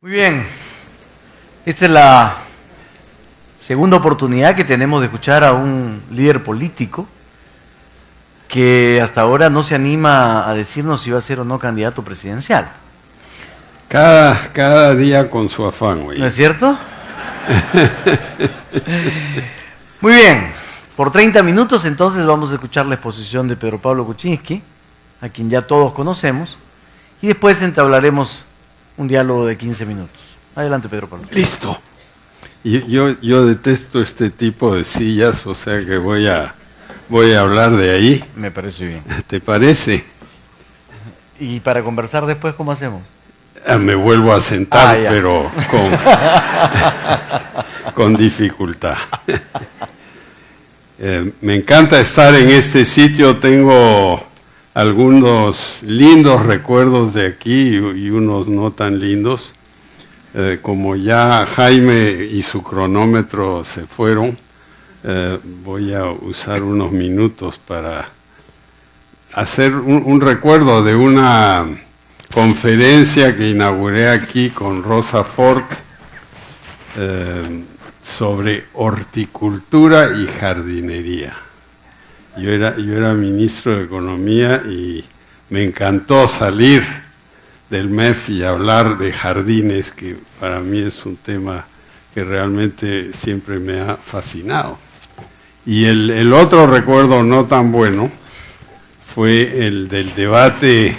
Muy bien, esta es la segunda oportunidad que tenemos de escuchar a un líder político que hasta ahora no se anima a decirnos si va a ser o no candidato presidencial. Cada día con su afán, güey. ¿No es cierto? Muy bien, por 30 minutos entonces vamos a escuchar la exposición de Pedro Pablo Kuczynski, a quien ya todos conocemos, y después entablaremos un diálogo de 15 minutos. Adelante, Pedro Pablo. Listo. Yo detesto este tipo de sillas, o sea que voy a hablar de ahí. Me parece bien. ¿Te parece? Y para conversar después, ¿cómo hacemos? Me vuelvo a sentar, ya. pero con dificultad. Me encanta estar en este sitio, tengo algunos lindos recuerdos de aquí y unos no tan lindos. Como ya Jaime y su cronómetro se fueron, voy a usar unos minutos para hacer un recuerdo de una conferencia que inauguré aquí con Rosa Fork sobre horticultura y jardinería. Yo era ministro de Economía y me encantó salir del MEF y hablar de jardines, que para mí es un tema que realmente siempre me ha fascinado. Y el otro recuerdo no tan bueno fue el del debate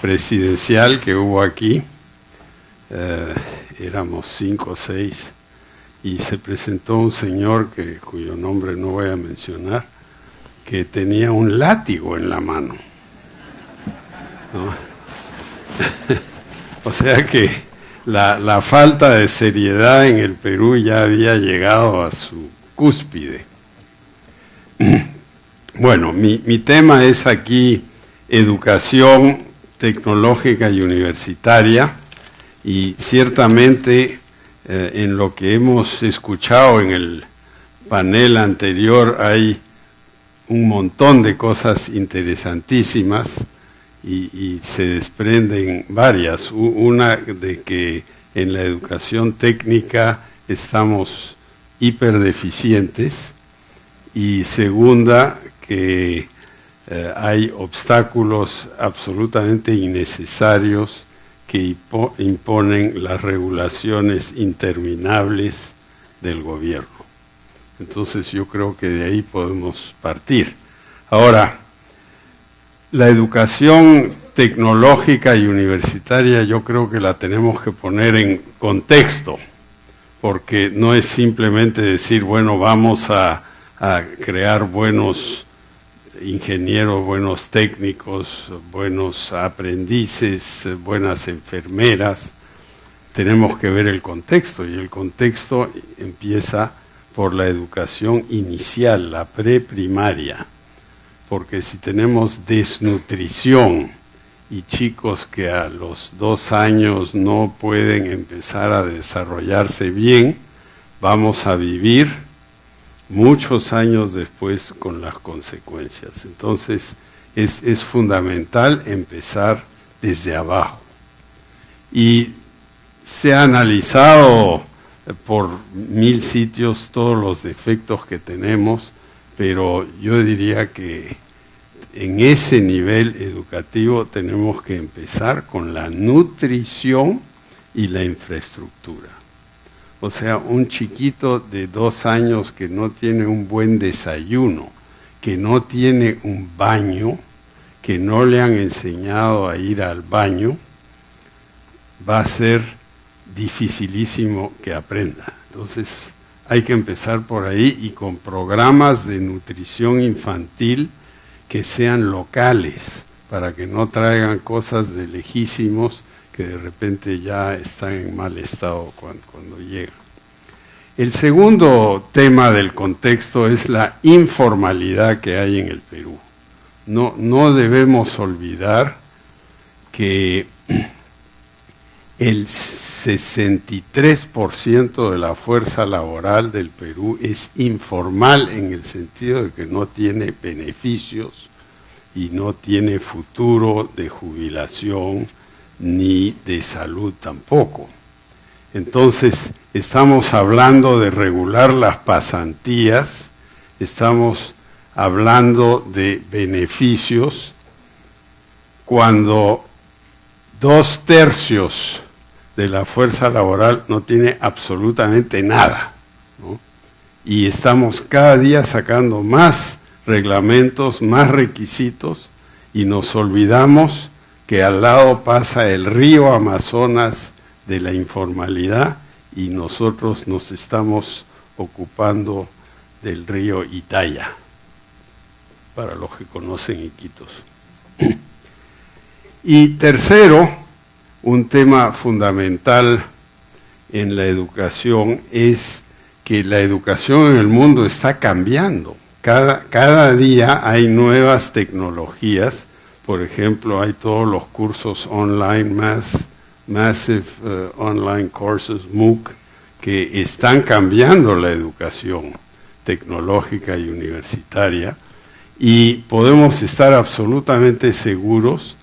presidencial que hubo aquí. Éramos 5 o 6 y se presentó un señor cuyo nombre no voy a mencionar, que tenía un látigo en la mano, ¿no? O sea que la falta de seriedad en el Perú ya había llegado a su cúspide. Bueno, mi tema es aquí educación tecnológica y universitaria, y ciertamente en lo que hemos escuchado en el panel anterior hay un montón de cosas interesantísimas y se desprenden varias. Una de que en la educación técnica estamos hiperdeficientes, y segunda que hay obstáculos absolutamente innecesarios que imponen las regulaciones interminables del gobierno. Entonces yo creo que de ahí podemos partir. Ahora, la educación tecnológica y universitaria yo creo que la tenemos que poner en contexto, porque no es simplemente decir, bueno, vamos a crear buenos ingenieros, buenos técnicos, buenos aprendices, buenas enfermeras. Tenemos que ver el contexto, y el contexto empieza por la educación inicial, la preprimaria, porque si tenemos desnutrición y chicos que a los 2 años no pueden empezar a desarrollarse bien, vamos a vivir muchos años después con las consecuencias. Entonces es fundamental empezar desde abajo. Y se ha analizado por 1000 sitios todos los defectos que tenemos, pero yo diría que en ese nivel educativo tenemos que empezar con la nutrición y la infraestructura. O sea, un chiquito de 2 años que no tiene un buen desayuno, que no tiene un baño, que no le han enseñado a ir al baño, va a ser dificilísimo que aprenda. Entonces, hay que empezar por ahí, y con programas de nutrición infantil que sean locales, para que no traigan cosas de lejísimos que de repente ya están en mal estado cuando llegan. El segundo tema del contexto es la informalidad que hay en el Perú. No debemos olvidar que el 63% de la fuerza laboral del Perú es informal, en el sentido de que no tiene beneficios y no tiene futuro de jubilación ni de salud tampoco. Entonces, estamos hablando de regular las pasantías, estamos hablando de beneficios cuando 2/3 de la fuerza laboral no tiene absolutamente nada, ¿no? Y estamos cada día sacando más reglamentos, más requisitos, y nos olvidamos que al lado pasa el río Amazonas de la informalidad y nosotros nos estamos ocupando del río Itaia, para los que conocen Iquitos. Y tercero, un tema fundamental en la educación es que la educación en el mundo está cambiando. Cada día hay nuevas tecnologías. Por ejemplo, hay todos los cursos online, Massive Online Courses, MOOC, que están cambiando la educación tecnológica y universitaria, y podemos estar absolutamente seguros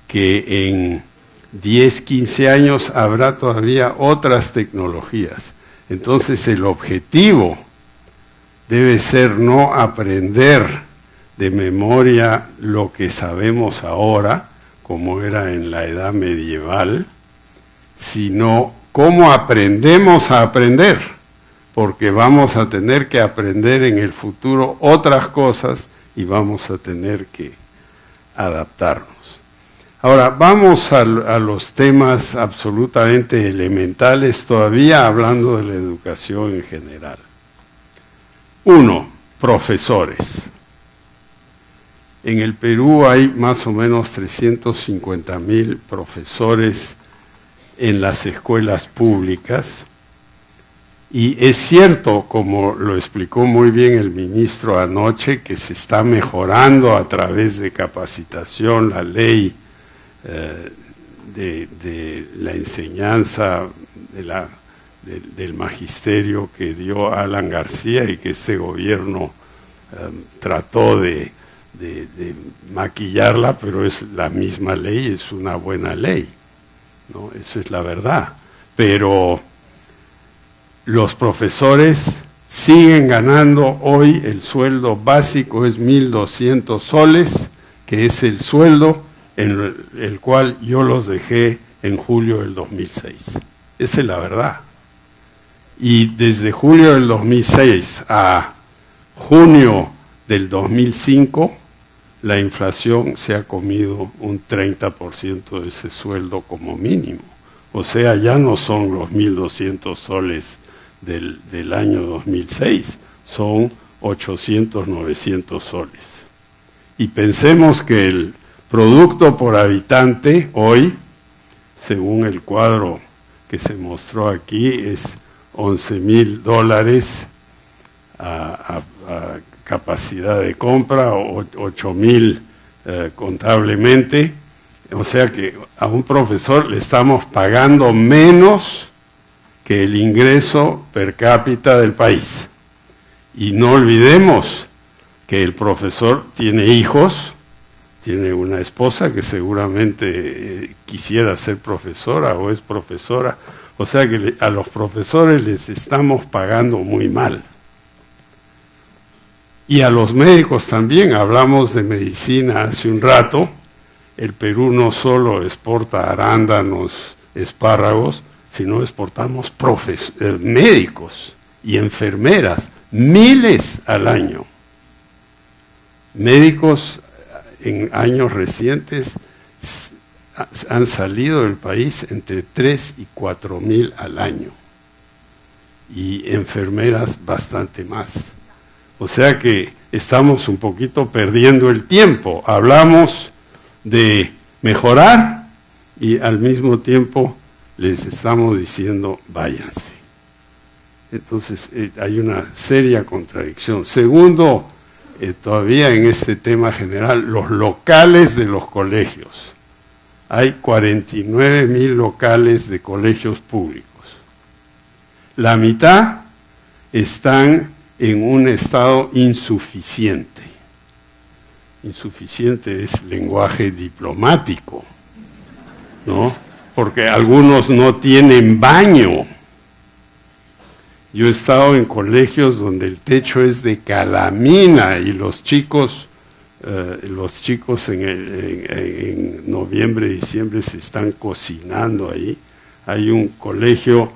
que en 10, 15 años habrá todavía otras tecnologías. Entonces el objetivo debe ser no aprender de memoria lo que sabemos ahora, como era en la edad medieval, sino cómo aprendemos a aprender, porque vamos a tener que aprender en el futuro otras cosas y vamos a tener que adaptarnos. Ahora, vamos a los temas absolutamente elementales, todavía hablando de la educación en general. 1. Profesores. En el Perú hay más o menos 350,000 profesores en las escuelas públicas, y es cierto, como lo explicó muy bien el ministro anoche, que se está mejorando a través de capacitación la ley de la enseñanza del magisterio que dio Alan García, y que este gobierno trató de maquillarla, pero es la misma ley, es una buena ley, ¿no? Eso es la verdad. Pero los profesores siguen ganando hoy, el sueldo básico es 1.200 soles, que es el sueldo en el cual yo los dejé en julio del 2006. Esa es la verdad. Y desde julio del 2006 a junio del 2005, la inflación se ha comido un 30% de ese sueldo como mínimo. O sea, ya no son los 1.200 soles del año 2006, son 800, 900 soles. Y pensemos que el producto por habitante hoy, según el cuadro que se mostró aquí, es $11,000 a capacidad de compra, o 8,000 contablemente. O sea que a un profesor le estamos pagando menos que el ingreso per cápita del país. Y no olvidemos que el profesor tiene hijos, tiene una esposa que seguramente quisiera ser profesora o es profesora. O sea que a los profesores les estamos pagando muy mal. Y a los médicos también. Hablamos de medicina hace un rato. El Perú no solo exporta arándanos, espárragos, sino exportamos médicos y enfermeras, miles al año. Médicos en años recientes han salido del país entre 3 y 4,000 al año, y enfermeras bastante más. O sea que estamos un poquito perdiendo el tiempo. Hablamos de mejorar y al mismo tiempo les estamos diciendo váyanse. Entonces hay una seria contradicción. Segundo, todavía en este tema general, los locales de los colegios. Hay 49,000 locales de colegios públicos. La mitad están en un estado insuficiente. Insuficiente es lenguaje diplomático, ¿no? Porque algunos no tienen baño. Yo he estado en colegios donde el techo es de calamina y los chicos en noviembre, diciembre se están cocinando ahí. Hay un colegio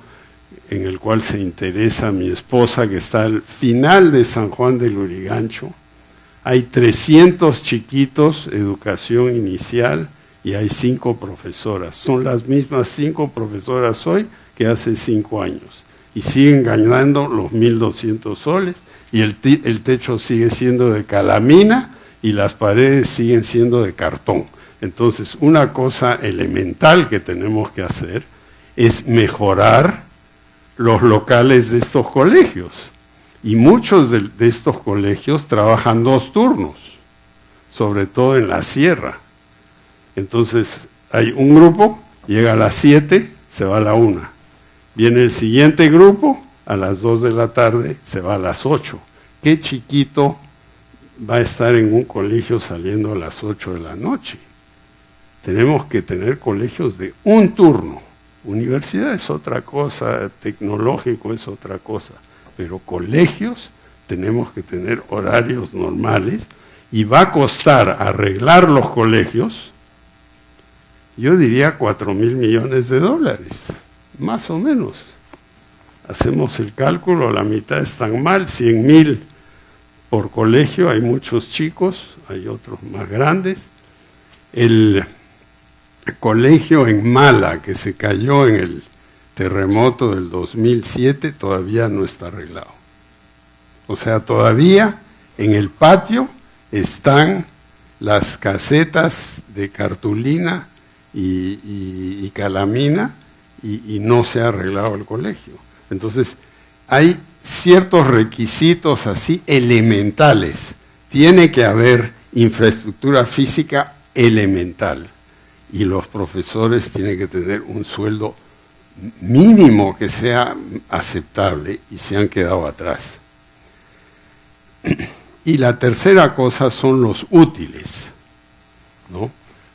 en el cual se interesa mi esposa que está al final de San Juan del Lurigancho. Hay 300 chiquitos, educación inicial, y hay 5 profesoras. Son las mismas 5 profesoras hoy que hace 5 años. Y siguen ganando los 1.200 soles, y el techo sigue siendo de calamina, y las paredes siguen siendo de cartón. Entonces, una cosa elemental que tenemos que hacer es mejorar los locales de estos colegios. Y muchos de estos colegios trabajan 2 turnos, sobre todo en la sierra. Entonces, hay un grupo, llega a las 7, se va a la 1. Viene el siguiente grupo, a las 2 de la tarde, se va a las 8. ¿Qué chiquito va a estar en un colegio saliendo a las 8 de la noche? Tenemos que tener colegios de un turno. Universidad es otra cosa, tecnológico es otra cosa, pero colegios tenemos que tener horarios normales, y va a costar arreglar los colegios, yo diría $4.000 millones, más o menos. Hacemos el cálculo, la mitad están mal, 100.000 por colegio, hay muchos chicos, hay otros más grandes. El colegio en Mala, que se cayó en el terremoto del 2007, todavía no está arreglado. O sea, todavía en el patio están las casetas de cartulina y calamina, y no se ha arreglado el colegio. Entonces, hay ciertos requisitos así elementales. Tiene que haber infraestructura física elemental, y los profesores tienen que tener un sueldo mínimo que sea aceptable, y se han quedado atrás. Y la tercera cosa son los útiles, ¿no?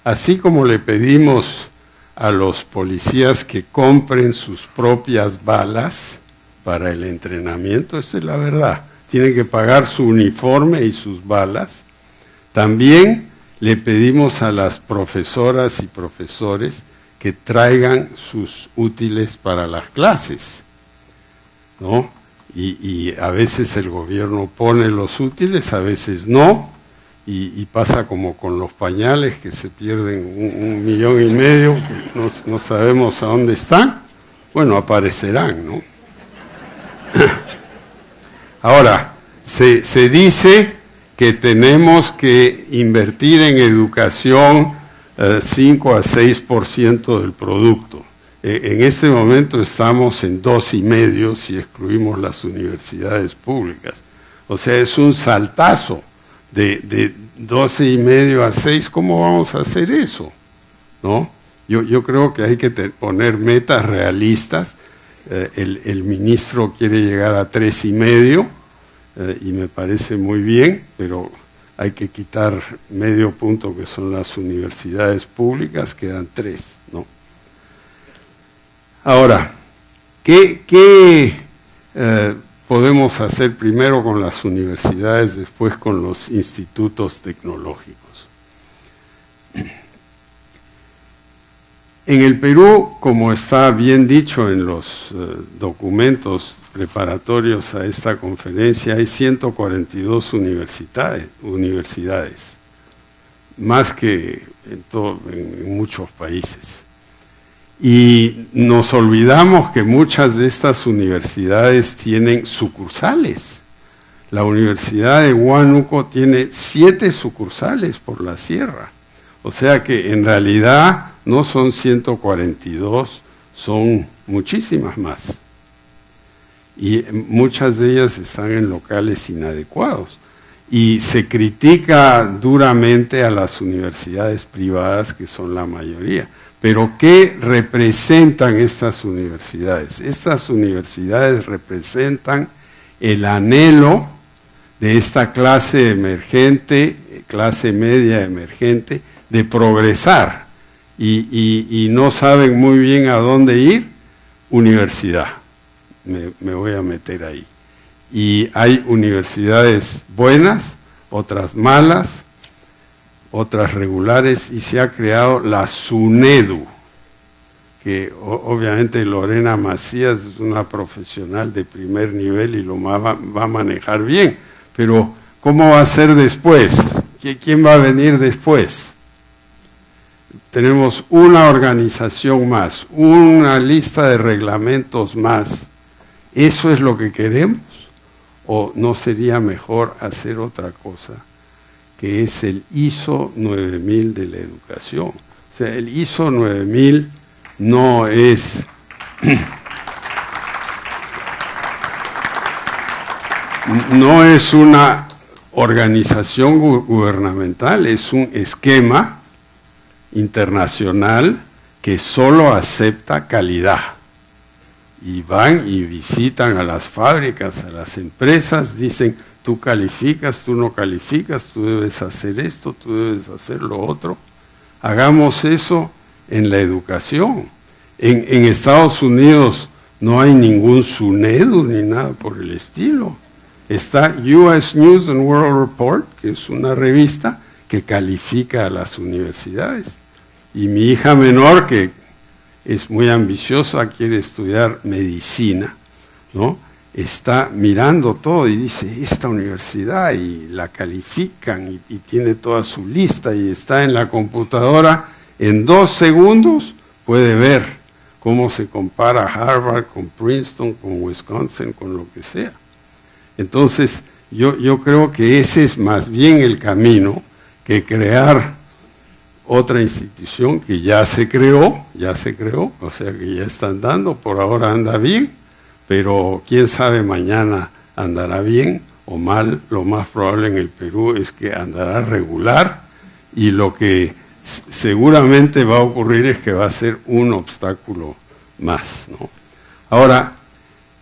Así como le pedimos a los policías que compren sus propias balas para el entrenamiento, esa es la verdad, tienen que pagar su uniforme y sus balas. También le pedimos a las profesoras y profesores que traigan sus útiles para las clases, ¿no? Y a veces el gobierno pone los útiles, a veces no, y pasa como con los pañales, que se pierden 1,5 millones, que no sabemos a dónde están. Bueno, aparecerán, ¿no? Ahora, se dice que tenemos que invertir en educación 5 a 6% del producto. En este momento estamos en 2,5% si excluimos las universidades públicas. O sea, es un saltazo de 12,5% a 6%. ¿Cómo vamos a hacer eso? ¿No? Yo creo que hay que poner metas realistas. El ministro quiere llegar a 3,5%, y me parece muy bien, pero hay que quitar medio punto que son las universidades públicas, quedan 3, ¿no? Ahora, ¿qué podemos hacer primero con las universidades, después con los institutos tecnológicos? En el Perú, como está bien dicho en los documentos preparatorios a esta conferencia, hay 142 universidades, más que en muchos países. Y nos olvidamos que muchas de estas universidades tienen sucursales. La Universidad de Huánuco tiene 7 sucursales por la sierra. O sea que en realidad no son 142, son muchísimas más. Y muchas de ellas están en locales inadecuados. Y se critica duramente a las universidades privadas, que son la mayoría. Pero ¿qué representan estas universidades? Estas universidades representan el anhelo de esta clase emergente, clase media emergente, de progresar. Y no saben muy bien a dónde ir. Universidad. me voy a meter ahí. Y hay universidades buenas, otras malas, otras regulares, y se ha creado la SUNEDU, que obviamente Lorena Macías es una profesional de primer nivel y lo va a manejar bien, pero ¿cómo va a ser después? ¿Quién va a venir después? Tenemos una organización más, una lista de reglamentos más. ¿Eso es lo que queremos? ¿O no sería mejor hacer otra cosa, que es el ISO 9000 de la educación? O sea, el ISO 9000 no es una organización gubernamental, es un esquema internacional que solo acepta calidad. Y van y visitan a las fábricas, a las empresas, dicen, tú calificas, tú no calificas, tú debes hacer esto, tú debes hacer lo otro. Hagamos eso en la educación. En Estados Unidos no hay ningún SUNEDU ni nada por el estilo. Está US News and World Report, que es una revista que califica a las universidades. Y mi hija menor, que es muy ambiciosa, quiere estudiar medicina, ¿no? Está mirando todo y dice, esta universidad, y la califican y tiene toda su lista y está en la computadora, en 2 segundos puede ver cómo se compara Harvard con Princeton, con Wisconsin, con lo que sea. Entonces, yo creo que ese es más bien el camino que crear otra institución que ya se creó, o sea que ya está andando, por ahora anda bien, pero quién sabe mañana andará bien o mal. Lo más probable en el Perú es que andará regular, y lo que seguramente va a ocurrir es que va a ser un obstáculo más, ¿no? Ahora,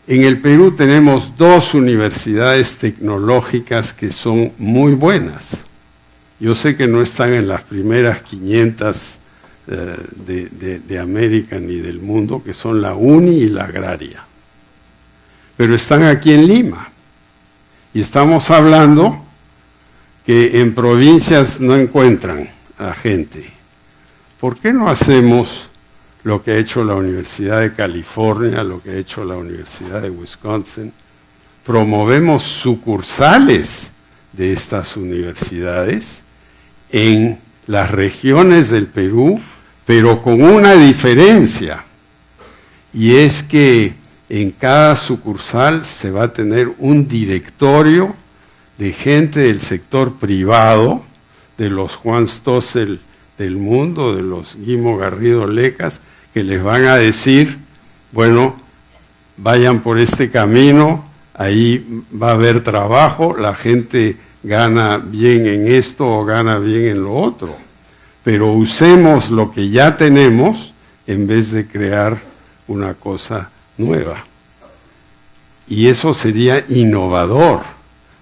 en el Perú tenemos 2 universidades tecnológicas que son muy buenas. Yo sé que no están en las primeras 500 de América ni del mundo, que son la UNI y la Agraria, pero están aquí en Lima. Y estamos hablando que en provincias no encuentran a gente. ¿Por qué no hacemos lo que ha hecho la Universidad de California, lo que ha hecho la Universidad de Wisconsin? Promovemos sucursales de estas universidades en las regiones del Perú, pero con una diferencia, y es que en cada sucursal se va a tener un directorio de gente del sector privado, de los Juan Stossel del mundo, de los Guimo Garrido Lecas, que les van a decir, bueno, vayan por este camino, ahí va a haber trabajo, la gente gana bien en esto o gana bien en lo otro, pero usemos lo que ya tenemos en vez de crear una cosa nueva. Y eso sería innovador.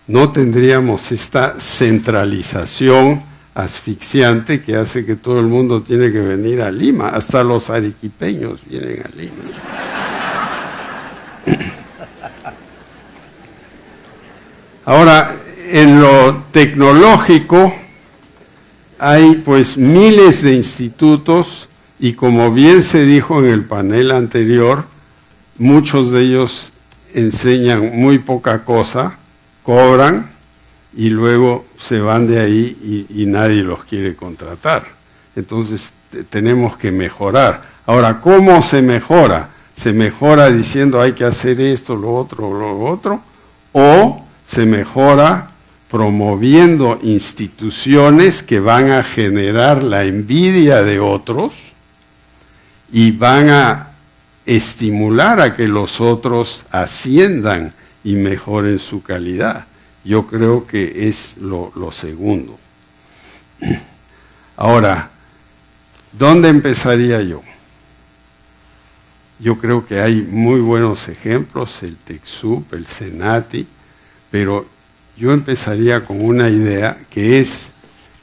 No tendríamos esta centralización asfixiante que hace que todo el mundo tiene que venir a Lima, hasta los arequipeños vienen a Lima. Ahora, en lo tecnológico hay pues miles de institutos, y como bien se dijo en el panel anterior, muchos de ellos enseñan muy poca cosa, cobran y luego se van de ahí y nadie los quiere contratar. Entonces tenemos que mejorar. Ahora, ¿cómo se mejora? ¿Se mejora diciendo hay que hacer esto, lo otro? ¿O se mejora promoviendo instituciones que van a generar la envidia de otros y van a estimular a que los otros asciendan y mejoren su calidad? Yo creo que es lo segundo. Ahora, ¿dónde empezaría yo? Yo creo que hay muy buenos ejemplos, el TECSUP, el CENATI, pero yo empezaría con una idea que es,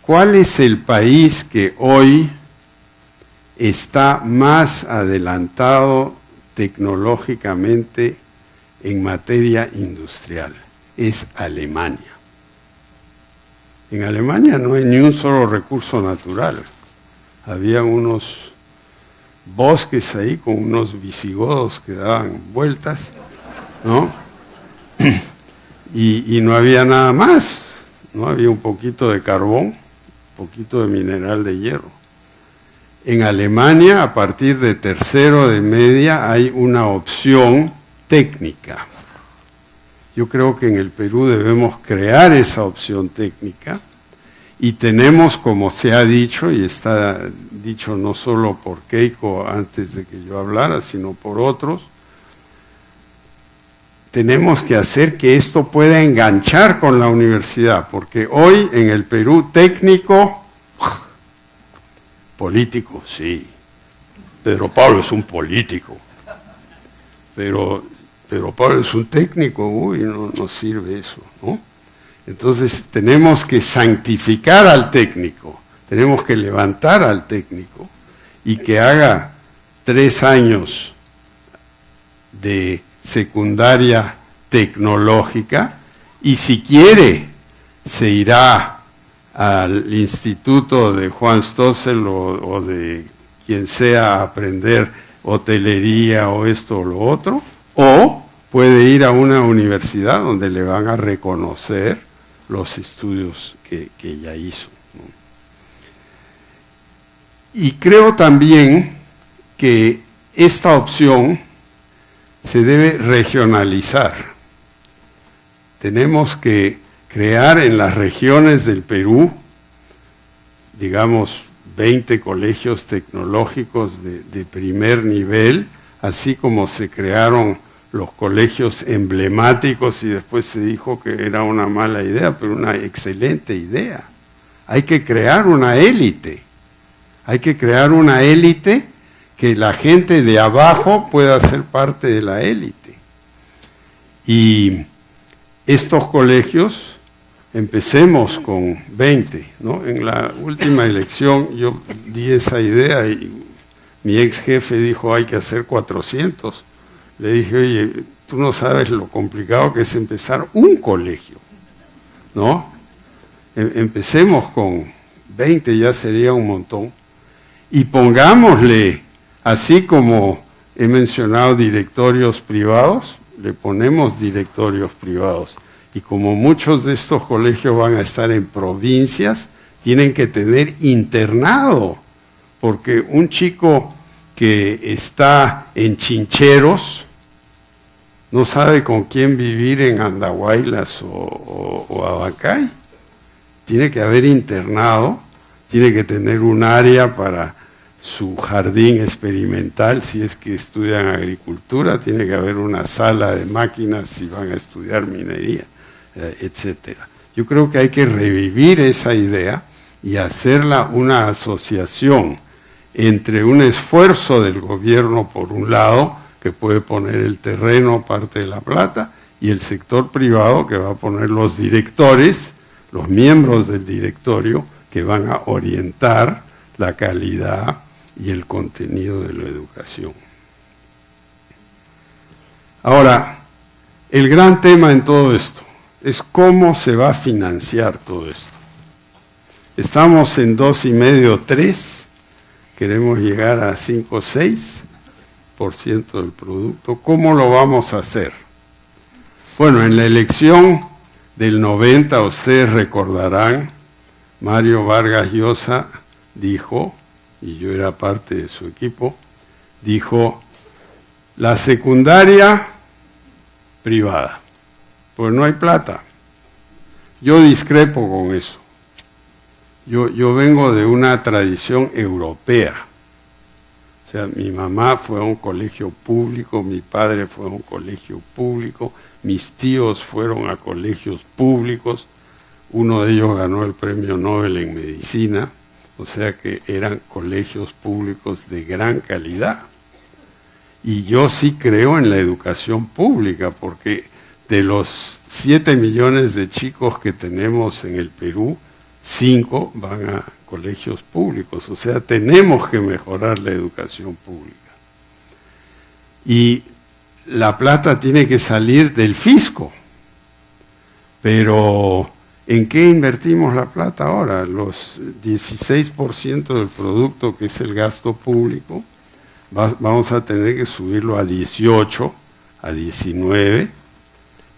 ¿cuál es el país que hoy está más adelantado tecnológicamente en materia industrial es Alemania. En Alemania no hay ni un solo recurso natural. Había unos bosques ahí con unos visigodos que daban vueltas, ¿no? Y no había nada más, ¿no? Había un poquito de carbón, un poquito de mineral de hierro. En Alemania, a partir de tercero de media, hay una opción técnica. Yo creo que en el Perú debemos crear esa opción técnica y tenemos, como se ha dicho, y está dicho no solo por Keiko antes de que yo hablara, sino por otros, tenemos que hacer que esto pueda enganchar con la universidad, porque hoy en el Perú técnico, político, sí, Pedro Pablo es un político, pero Pablo es un técnico, uy, no sirve eso, ¿no? Entonces tenemos que santificar al técnico, tenemos que levantar al técnico y que haga 3 años de secundaria tecnológica y si quiere se irá al instituto de Juan Stossel o de quien sea a aprender hotelería o esto o lo otro, o puede ir a una universidad donde le van a reconocer los estudios que ella hizo, ¿no? Y creo también que esta opción se debe regionalizar. Tenemos que crear en las regiones del Perú, digamos, 20 colegios tecnológicos de primer nivel, así como se crearon los colegios emblemáticos y después se dijo que era una mala idea, pero una excelente idea. Hay que crear una élite. Hay que crear una élite que la gente de abajo pueda ser parte de la élite. Y estos colegios, empecemos con 20, ¿no? En la última elección yo di esa idea y mi ex jefe dijo hay que hacer 400. Le dije, oye, tú no sabes lo complicado que es empezar un colegio, ¿no? Empecemos con 20, ya sería un montón. Y pongámosle, así como he mencionado directorios privados, le ponemos directorios privados. Y como muchos de estos colegios van a estar en provincias, tienen que tener internado, porque un chico que está en Chincheros no sabe con quién vivir en Andahuaylas o Abacay. Tiene que haber internado, tiene que tener un área para su jardín experimental si es que estudian agricultura, tiene que haber una sala de máquinas si van a estudiar minería, etcétera. Yo creo que hay que revivir esa idea y hacerla una asociación entre un esfuerzo del gobierno por un lado, que puede poner el terreno, parte de la plata, y el sector privado que va a poner los directores, los miembros del directorio, que van a orientar la calidad y el contenido de la educación. Ahora, el gran tema en todo esto es cómo se va a financiar todo esto. Estamos en 2,5, 3, queremos llegar a 5, 6% del producto. ¿Cómo lo vamos a hacer? Bueno, en la elección del 90, ustedes recordarán, Mario Vargas Llosa dijo, y yo era parte de su equipo, dijo, la secundaria privada, pues no hay plata. Yo discrepo con eso. Yo vengo de una tradición europea. O sea, mi mamá fue a un colegio público, mi padre fue a un colegio público, mis tíos fueron a colegios públicos, uno de ellos ganó el premio Nobel en medicina, o sea que eran colegios públicos de gran calidad. Y yo sí creo en la educación pública, porque de los 7 millones de chicos que tenemos en el Perú, 5 van a colegios públicos, o sea, tenemos que mejorar la educación pública. Y la plata tiene que salir del fisco. Pero, ¿en qué invertimos la plata ahora? Los 16% del producto, que es el gasto público, vamos a tener que subirlo a 18, a 19,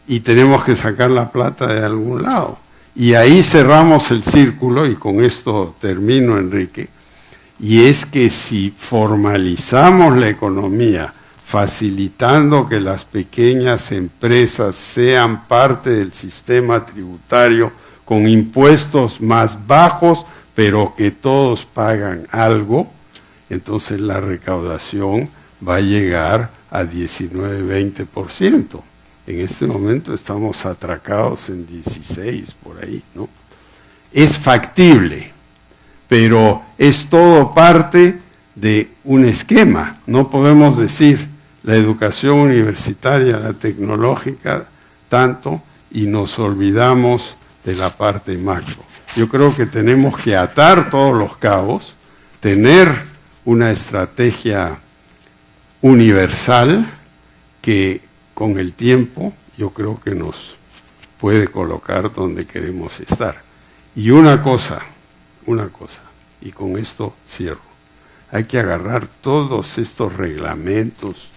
y tenemos que sacar la plata de algún lado. Y ahí cerramos el círculo, y con esto termino, Enrique, y es que si formalizamos la economía, facilitando que las pequeñas empresas sean parte del sistema tributario con impuestos más bajos, pero que todos pagan algo, entonces la recaudación va a llegar a 19-20%. En este momento estamos atracados en 16, por ahí, ¿no? Es factible, pero es todo parte de un esquema. No podemos decir la educación universitaria, la tecnológica, tanto, y nos olvidamos de la parte macro. Yo creo que tenemos que atar todos los cabos, tener una estrategia universal que con el tiempo yo creo que nos puede colocar donde queremos estar. Y una cosa, y con esto cierro, hay que agarrar todos estos reglamentos,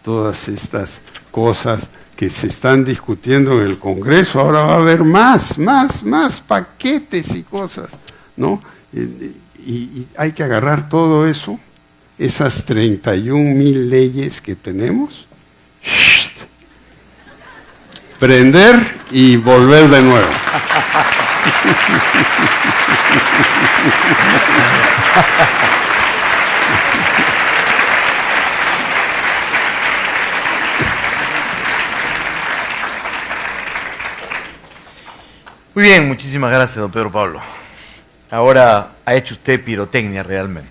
todas estas cosas que se están discutiendo en el Congreso. Ahora va a haber más paquetes y cosas, ¿no? Y hay que agarrar todo eso, esas 31,000 leyes que tenemos, prender y volver de nuevo. Muy bien, muchísimas gracias, don Pedro Pablo. Ahora ha hecho usted pirotecnia realmente.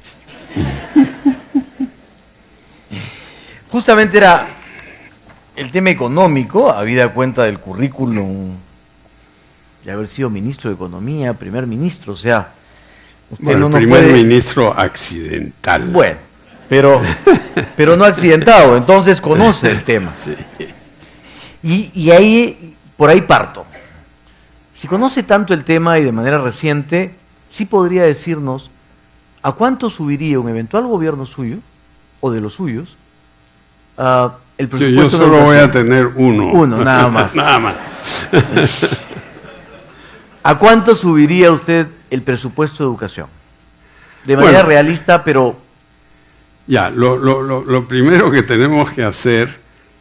Justamente era el tema económico, habida cuenta del currículum de haber sido ministro de Economía, primer ministro, o sea, usted bueno, no nos primer puede... ministro accidental. Bueno, pero no accidentado, entonces conoce el tema. Sí. Y ahí, por ahí parto. Si conoce tanto el tema y de manera reciente, sí podría decirnos a cuánto subiría un eventual gobierno suyo, o de los suyos, el presupuesto. Yo solo voy a tener uno. Uno, nada más. Nada más. ¿A cuánto subiría usted el presupuesto de educación? De manera realista, pero... Ya, lo primero que tenemos que hacer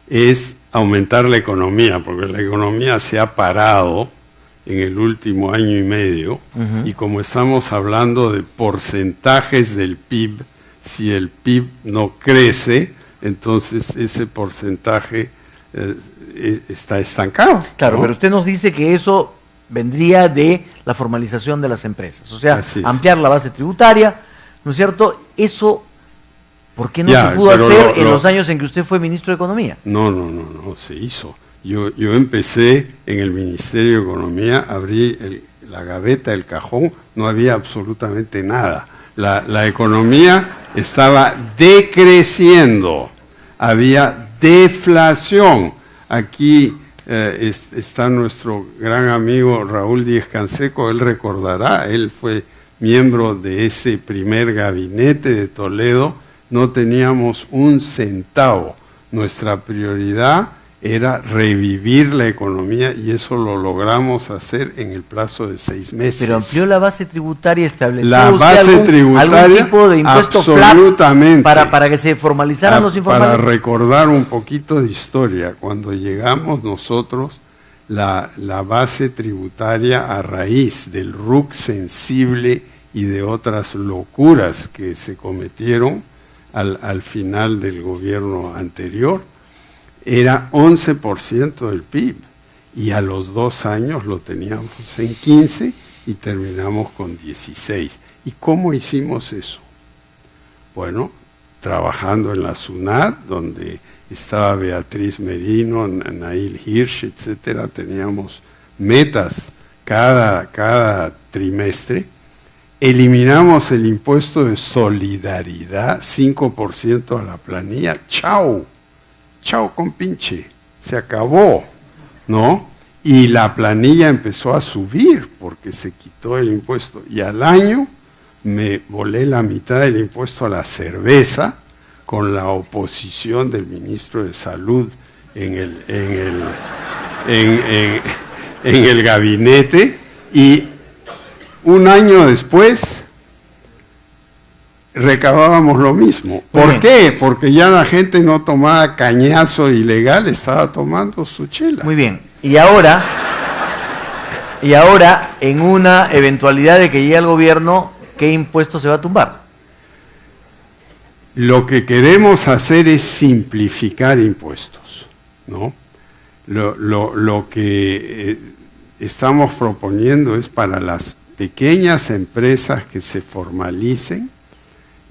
es aumentar la economía, porque la economía se ha parado en el último año y medio, y como estamos hablando de porcentajes del PIB, si el PIB no crece, entonces ese porcentaje está estancado. Claro, ¿no? pero usted nos dice que eso vendría de la formalización de las empresas, o sea, ampliar la base tributaria, ¿no es cierto? Eso, ¿por qué no se pudo hacer en los años en que usted fue ministro de Economía? No, se hizo. Yo empecé en el Ministerio de Economía, abrí la gaveta, el cajón, no había absolutamente nada. La economía estaba decreciendo, había deflación. Aquí está nuestro gran amigo Raúl Díez Canseco, él recordará, él fue miembro de ese primer gabinete de Toledo, no teníamos un centavo. Nuestra prioridad era revivir la economía y eso lo logramos hacer en el plazo de 6 meses. Pero amplió la base tributaria, estableció la base tributaria, algún tipo de impuesto absolutamente, para que se formalizaran los informales. Para recordar un poquito de historia, cuando llegamos nosotros, la base tributaria a raíz del RUC sensible y de otras locuras que se cometieron al final del gobierno anterior, era 11% del PIB y a los 2 años lo teníamos en 15 y terminamos con 16. ¿Y cómo hicimos eso? Bueno, trabajando en la SUNAT, donde estaba Beatriz Merino, Nail Hirsch, etcétera, teníamos metas cada trimestre. Eliminamos el impuesto de solidaridad, 5% a la planilla, ¡chao! chao compinche, se acabó, ¿no? Y la planilla empezó a subir porque se quitó el impuesto. Y al año me volé la mitad del impuesto a la cerveza con la oposición del ministro de Salud en el gabinete, y un año después recadábamos lo mismo. ¿Por qué? Porque ya la gente no tomaba cañazo ilegal, estaba tomando su chela. Muy bien. Y ahora, en una eventualidad de que llegue al gobierno, ¿qué impuesto se va a tumbar? Lo que queremos hacer es simplificar impuestos, ¿no? Lo que estamos proponiendo es para las pequeñas empresas que se formalicen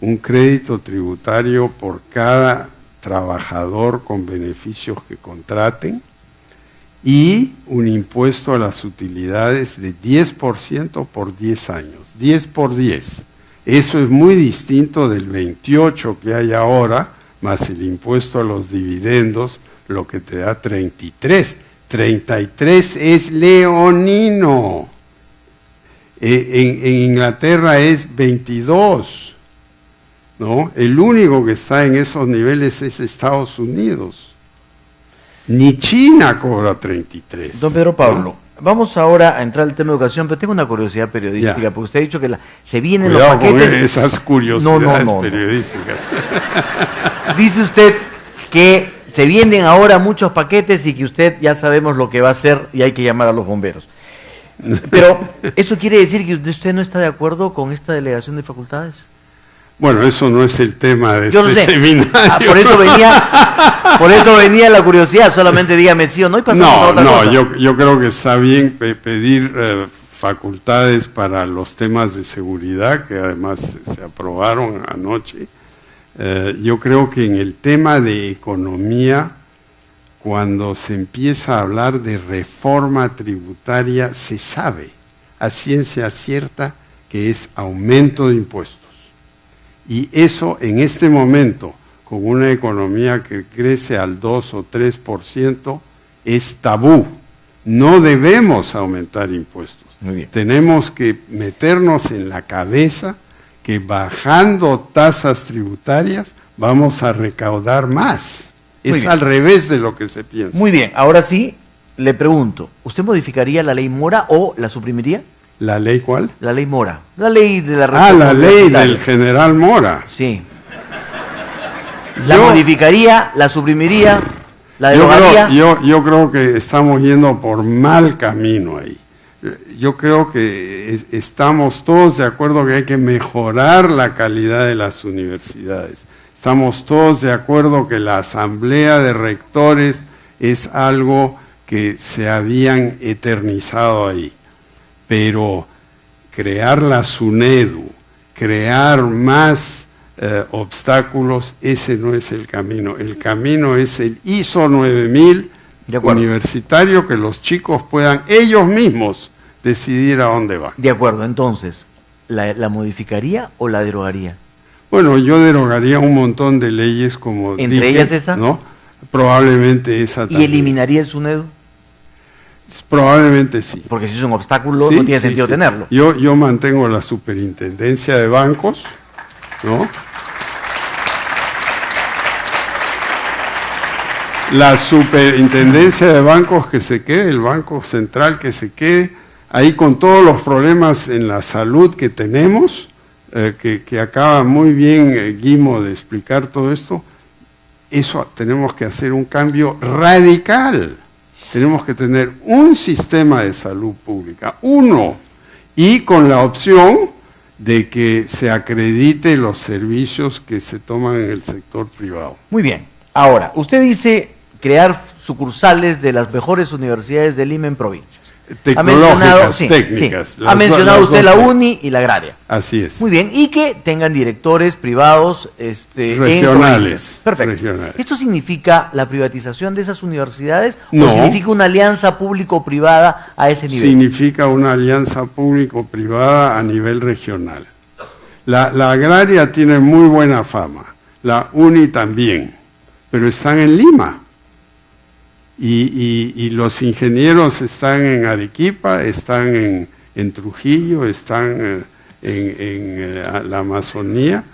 un crédito tributario por cada trabajador con beneficios que contraten y un impuesto a las utilidades de 10% por 10 años, 10 por 10. Eso es muy distinto del 28 que hay ahora, más el impuesto a los dividendos, lo que te da 33. 33 es leonino. En Inglaterra es 22, ¿no? El único que está en esos niveles es Estados Unidos. Ni China cobra 33. Don Pedro Pablo, vamos ahora a entrar al tema de educación, pero tengo una curiosidad periodística, porque usted ha dicho que se vienen Cuidado los paquetes. con esas curiosidades no. periodísticas. Dice usted que se vienen ahora muchos paquetes y que usted ya sabemos lo que va a hacer y hay que llamar a los bomberos. Pero, ¿eso quiere decir que usted no está de acuerdo con esta delegación de facultades? Bueno, eso no es el tema de este seminario. Por eso venía la curiosidad, solamente dígame sí o no y pasamos a otra cosa. Yo creo que está bien pedir facultades para los temas de seguridad, que además se aprobaron anoche. Yo creo que en el tema de economía, cuando se empieza a hablar de reforma tributaria, se sabe a ciencia cierta que es aumento de impuestos. Y eso en este momento, con una economía que crece al 2 o 3%, es tabú. No debemos aumentar impuestos. Muy bien. Tenemos que meternos en la cabeza que bajando tasas tributarias vamos a recaudar más. Es al revés de lo que se piensa. Muy bien, ahora sí, le pregunto, ¿usted modificaría la ley Mora o la suprimiría? ¿La ley cuál? La ley Mora, la ley de la reforma. La ley del general Mora. Sí. ¿La modificaría, la suprimiría, la derogaría? Yo creo que estamos yendo por mal camino ahí. Yo creo que estamos todos de acuerdo que hay que mejorar la calidad de las universidades. Estamos todos de acuerdo que la asamblea de rectores es algo que se habían eternizado ahí. Pero crear la SUNEDU, crear más obstáculos, ese no es el camino. El camino es el ISO 9000 universitario, que los chicos puedan ellos mismos decidir a dónde van. De acuerdo, entonces, ¿la modificaría o la derogaría? Bueno, yo derogaría un montón de leyes como ¿Entre dije, ellas esa? ¿no? Probablemente esa también. ¿Y eliminaría el SUNEDU? Probablemente sí. Porque si es un obstáculo, no tiene sentido tenerlo. Yo mantengo la superintendencia de bancos, ¿no? La superintendencia de bancos que se quede, el Banco Central que se quede, ahí con todos los problemas en la salud que tenemos, que acaba muy bien Guimo de explicar todo esto, eso tenemos que hacer un cambio radical. Tenemos que tener un sistema de salud pública, uno, y con la opción de que se acredite los servicios que se toman en el sector privado. Muy bien. Ahora, usted dice crear sucursales de las mejores universidades de Lima en provincias. Tecnológicas, técnicas. Sí. Ha mencionado usted la UNI y la agraria. Así es. Muy bien, y que tengan directores privados regionales. Perfecto. Regionales. ¿Esto significa la privatización de esas universidades no, o significa una alianza público-privada a ese nivel? Significa una alianza público-privada a nivel regional. La agraria tiene muy buena fama, la UNI también, pero están en Lima. y los ingenieros están en Arequipa, están en Trujillo, están en la Amazonía.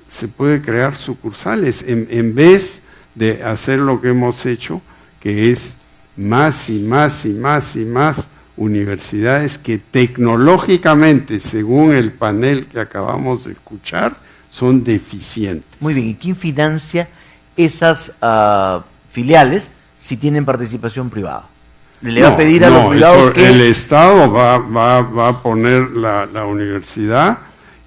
Se puede crear sucursales en vez de hacer lo que hemos hecho, que es más y más y más y más universidades que tecnológicamente, según el panel que acabamos de escuchar, son deficientes. Muy bien, ¿y quién financia esas filiales si tienen participación privada? Le va a pedir a los privados que... El Estado va a poner la universidad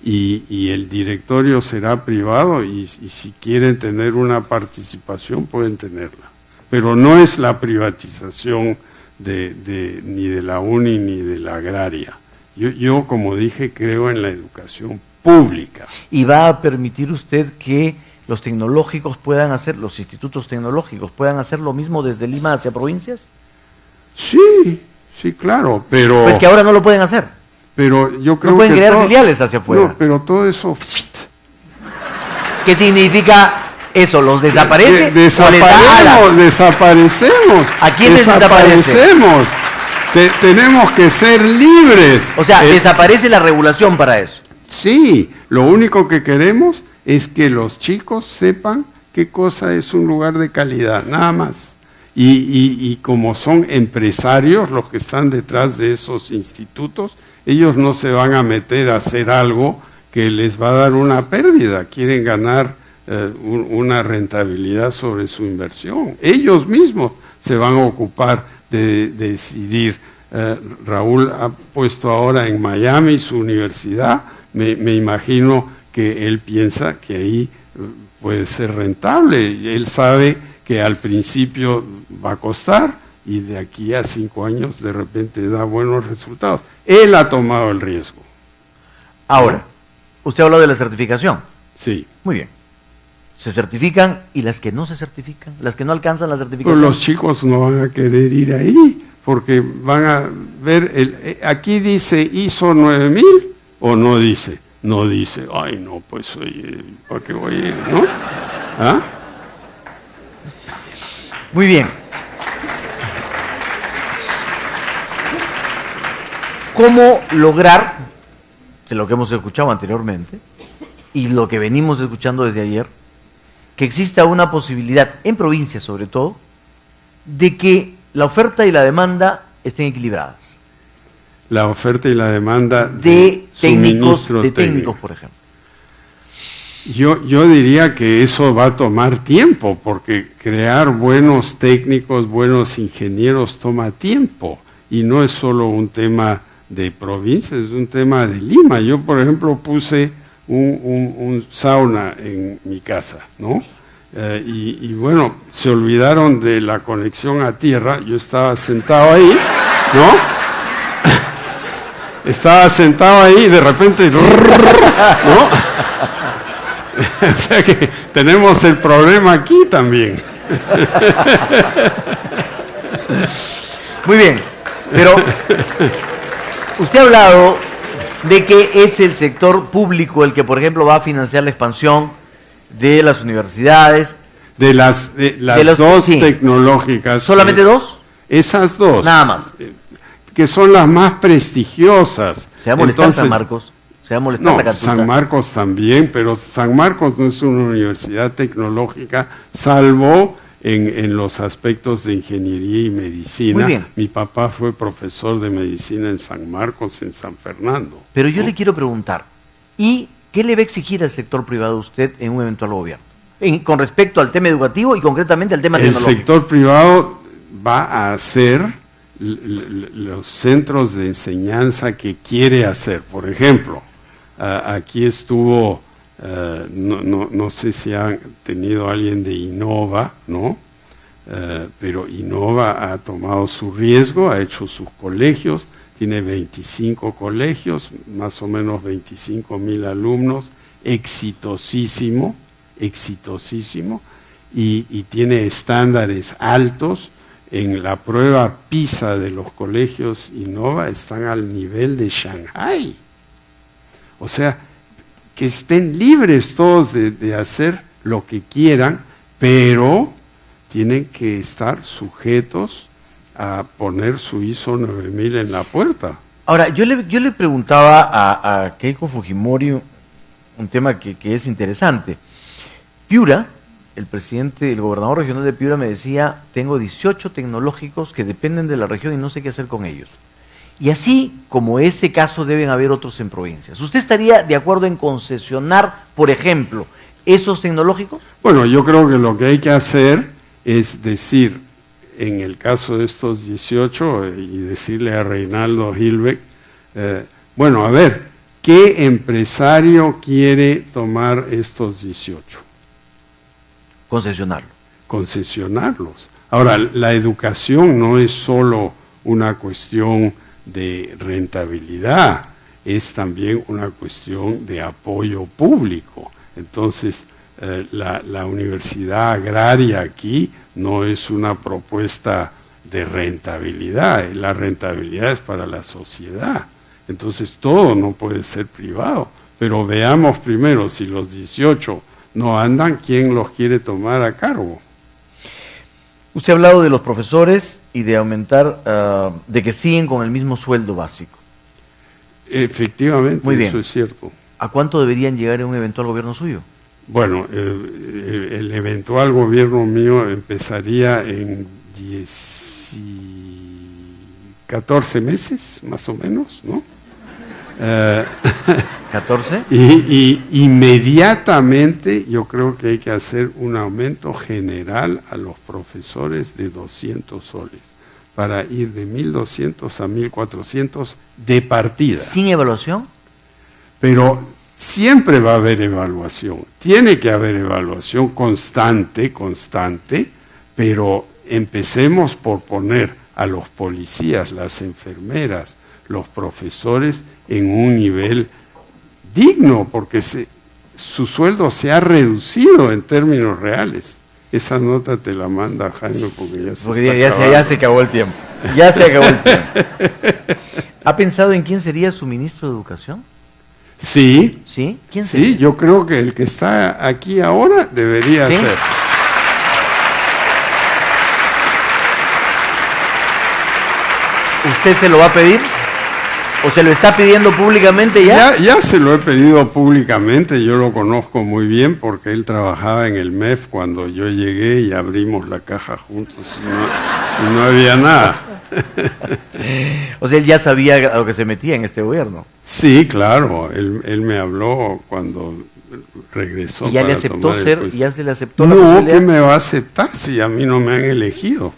y el directorio será privado y si quieren tener una participación pueden tenerla. Pero no es la privatización ni de la UNI ni de la agraria. Yo, como dije, creo en la educación pública. ¿Y va a permitir usted que los tecnológicos puedan hacer, los institutos tecnológicos puedan hacer lo mismo desde Lima hacia provincias? Sí, claro, pero... Pues que ahora no lo pueden hacer. Pero yo creo no pueden que crear filiales hacia afuera. No, pero todo eso... ¿Qué significa eso? ¿Los desaparece? ¿O les da alas? Desaparecemos. ¿A quiénes desaparecemos? Tenemos que ser libres. O sea, desaparece la regulación para eso. Sí, lo único que queremos es que los chicos sepan qué cosa es un lugar de calidad, nada más. Y como son empresarios los que están detrás de esos institutos, ellos no se van a meter a hacer algo que les va a dar una pérdida. Quieren ganar una rentabilidad sobre su inversión. Ellos mismos se van a ocupar de decidir. Raúl ha puesto ahora en Miami su universidad. Me imagino que él piensa que ahí puede ser rentable. Él sabe que al principio va a costar y de aquí a 5 años de repente da buenos resultados. Él ha tomado el riesgo. Ahora, usted habló de la certificación. Sí. Muy bien. Se certifican y las que no se certifican, las que no alcanzan la certificación. Pues los chicos no van a querer ir ahí porque van a ver, aquí dice ISO 9000 o no dice. No dice, ay no, pues oye, ¿para qué voy a ir? ¿No? ¿Ah? Muy bien. ¿Cómo lograr, de lo que hemos escuchado anteriormente, y lo que venimos escuchando desde ayer, que exista una posibilidad, en provincias sobre todo, de que la oferta y la demanda estén equilibradas? La oferta y la demanda de técnicos, por ejemplo. Yo diría que eso va a tomar tiempo, porque crear buenos técnicos, buenos ingenieros toma tiempo, y no es solo un tema de provincias, es un tema de Lima. Yo, por ejemplo, puse un sauna en mi casa, ¿no? Y bueno, se olvidaron de la conexión a tierra. Yo estaba sentado ahí, ¿no? Estaba sentado ahí y de repente, ¿no? O sea que tenemos el problema aquí también. Muy bien, pero usted ha hablado de que es el sector público el que, por ejemplo, va a financiar la expansión de las universidades. De las dos tecnológicas. ¿Solamente dos? Esas dos. Nada más. Que son las más prestigiosas. Se va a molestar San Marcos. Se va a molestar la Católica. San Marcos también, pero San Marcos no es una universidad tecnológica, salvo en los aspectos de ingeniería y medicina. Muy bien. Mi papá fue profesor de medicina en San Marcos, en San Fernando. Pero yo le quiero preguntar, ¿y qué le va a exigir al sector privado usted en un eventual gobierno? Con respecto al tema educativo y concretamente al tema tecnológico. El sector privado va a hacer los centros de enseñanza que quiere hacer. Por ejemplo, aquí estuvo, no sé si han tenido alguien de Innova, ¿no? Pero Innova ha tomado su riesgo, ha hecho sus colegios, tiene 25 colegios, más o menos 25,000 alumnos, exitosísimo, y tiene estándares altos. En la prueba PISA de los colegios Innova están al nivel de Shanghái. O sea, que estén libres todos de hacer lo que quieran, pero tienen que estar sujetos a poner su ISO 9000 en la puerta. Ahora, yo le preguntaba a Keiko Fujimori un tema que es interesante. Piura, el gobernador regional de Piura me decía, tengo 18 tecnológicos que dependen de la región y no sé qué hacer con ellos. Y así como ese caso deben haber otros en provincias. ¿Usted estaría de acuerdo en concesionar, por ejemplo, esos tecnológicos? Bueno, yo creo que lo que hay que hacer es decir, en el caso de estos 18, y decirle a Reinaldo Hilbeck, bueno, a ver, ¿qué empresario quiere tomar estos 18? Concesionarlo. Concesionarlos. Ahora, la educación no es solo una cuestión de rentabilidad, es también una cuestión de apoyo público. Entonces, la universidad agraria aquí no es una propuesta de rentabilidad, la rentabilidad es para la sociedad. Entonces, todo no puede ser privado, pero veamos primero si los 18 no andan, ¿quién los quiere tomar a cargo? Usted ha hablado de los profesores y de aumentar, de que siguen con el mismo sueldo básico. Efectivamente, muy bien. Eso es cierto. ¿A cuánto deberían llegar en un eventual gobierno suyo? Bueno, el eventual gobierno mío empezaría en 14 meses, más o menos, ¿no? ¿14? Y inmediatamente yo creo que hay que hacer un aumento general a los profesores de 200 soles para ir de 1.200 a 1.400 de partida. ¿Sin evaluación? Pero siempre va a haber evaluación, tiene que haber evaluación constante, pero empecemos por poner a los policías, las enfermeras, los profesores en un nivel digno, porque su sueldo se ha reducido en términos reales. Esa nota te la manda Jaime porque ya se acabó el tiempo. Ya se acabó el tiempo. ¿Ha pensado en quién sería su ministro de Educación? Sí. ¿Sí? ¿Quién sería? Sí, yo creo que el que está aquí ahora debería ¿Sí? ser. ¿Usted se lo va a pedir? ¿O se lo está pidiendo públicamente ya? Ya se lo he pedido públicamente, yo lo conozco muy bien porque él trabajaba en el MEF cuando yo llegué y abrimos la caja juntos y no había nada. O sea, él ya sabía a lo que se metía en este gobierno. Sí, claro, él me habló cuando regresó. ¿Y ya para le aceptó tomar ser? ¿Ya se le aceptó la posibilidad? No, ¿qué me va a aceptar si a mí no me han elegido?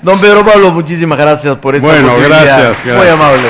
Don Pedro Pablo, muchísimas gracias por esta posibilidad. Gracias. Muy amable.